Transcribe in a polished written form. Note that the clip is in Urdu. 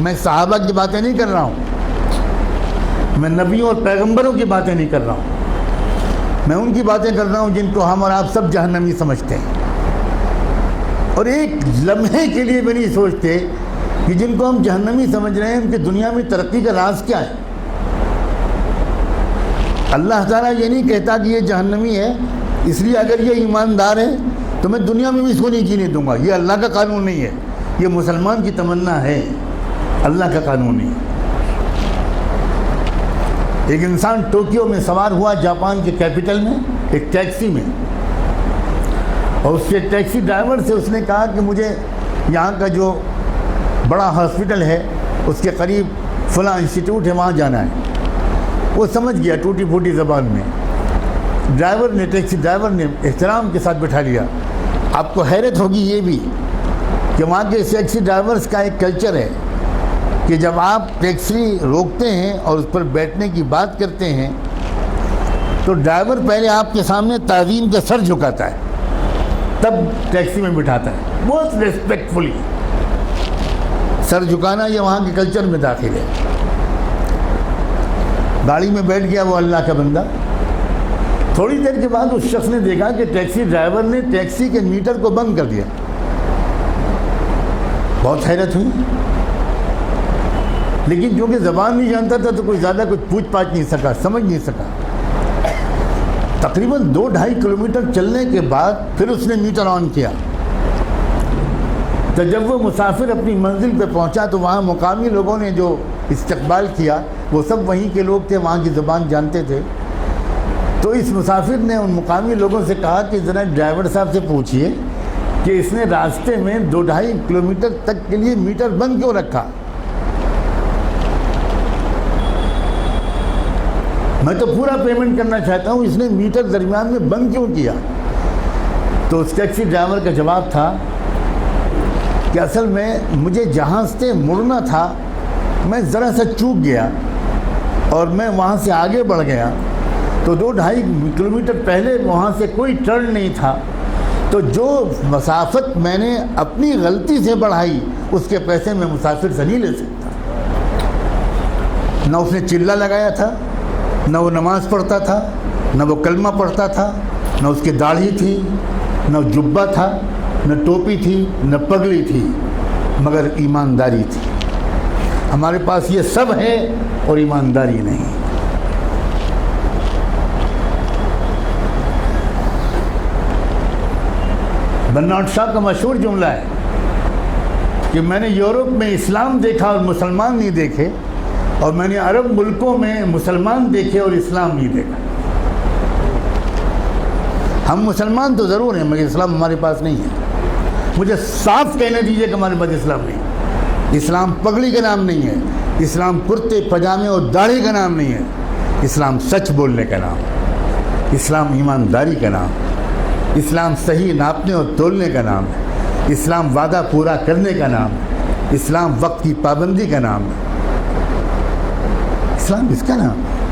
میں صحابہ کی باتیں نہیں کر رہا ہوں، میں نبیوں اور پیغمبروں کی باتیں نہیں کر رہا ہوں، میں ان کی باتیں کر رہا ہوں جن کو ہم اور آپ سب جہنمی سمجھتے ہیں، اور ایک لمحے کے لیے بھی نہیں سوچتے کہ جن کو ہم جہنمی سمجھ رہے ہیں ان کی دنیا میں ترقی کا راز کیا ہے۔ اللہ تعالیٰ یہ نہیں کہتا کہ یہ جہنمی ہے اس لیے اگر یہ ایماندار ہے تو میں دنیا میں بھی اس کو نہیں جینے دوں گا، یہ اللہ کا قانون نہیں ہے، یہ مسلمان کی تمنا ہے، اللہ کا قانون نہیں ہے۔ ایک انسان ٹوکیو میں سوار ہوا جاپان کے کیپٹل میں ایک ٹیکسی میں، اور اس کے ٹیکسی ڈرائیور سے اس نے کہا کہ مجھے یہاں کا جو بڑا ہاسپٹل ہے اس کے قریب فلاں انسٹیٹیوٹ ہے وہاں جانا ہے۔ وہ سمجھ گیا ٹوٹی پھوٹی زبان میں، ٹیکسی ڈرائیور نے احترام کے ساتھ بٹھا لیا۔ آپ کو حیرت ہوگی یہ بھی کہ وہاں کے ٹیکسی ڈرائیورز کا ایک کلچر ہے کہ جب آپ ٹیکسی روکتے ہیں اور اس پر بیٹھنے کی بات کرتے ہیں تو ڈرائیور پہلے آپ کے سامنے تعظیم کا سر جھکاتا ہے، تب ٹیکسی میں بٹھاتا ہے، بہت ریسپیکٹفلی۔ سر جھکانا یہ وہاں کے کلچر میں داخل ہے۔ گاڑی میں بیٹھ گیا وہ اللہ کا بندہ، تھوڑی دیر کے بعد اس شخص نے دیکھا کہ ٹیکسی ڈرائیور نے ٹیکسی کے میٹر کو بند کر دیا۔ بہت حیرت ہوئی، لیکن کیونکہ زبان نہیں جانتا تھا تو کوئی زیادہ کچھ پوچھ پاچھ نہیں سکا، سمجھ نہیں سکا۔ تقریباً 2-2.5 کلومیٹر چلنے کے بعد پھر اس نے میٹر آن کیا، تو جب وہ مسافر اپنی منزل پہ پہنچا تو وہاں مقامی لوگوں نے جو استقبال کیا وہ سب وہیں کے لوگ تھے، وہاں کی زبان جانتے تھے۔ تو اس مسافر نے ان مقامی لوگوں سے کہا کہ ذرا ڈرائیور صاحب سے پوچھئے کہ اس نے راستے میں 2-2.5 کلومیٹر تک کے لیے میٹر بند کیوں رکھا؟ میں تو پورا پیمنٹ کرنا چاہتا ہوں، اس نے میٹر درمیان میں بند کیوں کیا؟ تو اس ٹیکسی ڈرائیور کا جواب تھا کہ اصل میں مجھے جہاں سے مڑنا تھا میں ذرا سا چوک گیا اور میں وہاں سے آگے بڑھ گیا، تو 2-2.5 کلومیٹر پہلے وہاں سے کوئی ٹرن نہیں تھا، تو جو مسافت میں نے اپنی غلطی سے بڑھائی اس کے پیسے میں مسافر سے نہیں لے سکتا۔ نہ اس نے چلہ لگایا تھا، نہ وہ نماز پڑھتا تھا، نہ وہ کلمہ پڑھتا تھا، نہ اس کی داڑھی تھی، نہ جبہ تھا، نہ ٹوپی تھی، نہ پگڑی تھی، مگر ایمانداری تھی۔ ہمارے پاس یہ سب ہے اور ایمانداری نہیں۔ برنارڈ شاہ کا مشہور جملہ ہے کہ میں نے یورپ میں اسلام دیکھا اور مسلمان نہیں دیکھے، اور میں نے عرب ملکوں میں مسلمان دیکھے اور اسلام نہیں دیکھا۔ ہم مسلمان تو ضرور ہیں مگر اسلام ہمارے پاس نہیں ہے۔ مجھے صاف کہنے دیجئے کہ ہمارے پاس اسلام نہیں ہے۔ اسلام پگڑی کا نام نہیں ہے، اسلام کرتے پجامے اور داڑھی کا نام نہیں ہے، اسلام سچ بولنے کا نام، اسلام ایمانداری کا نام، اسلام صحیح ناپنے اور تولنے کا نام ہے، اسلام وعدہ پورا کرنے کا نام ہے، اسلام وقت کی پابندی کا نام ہے، اسلام اس کا نام ہے۔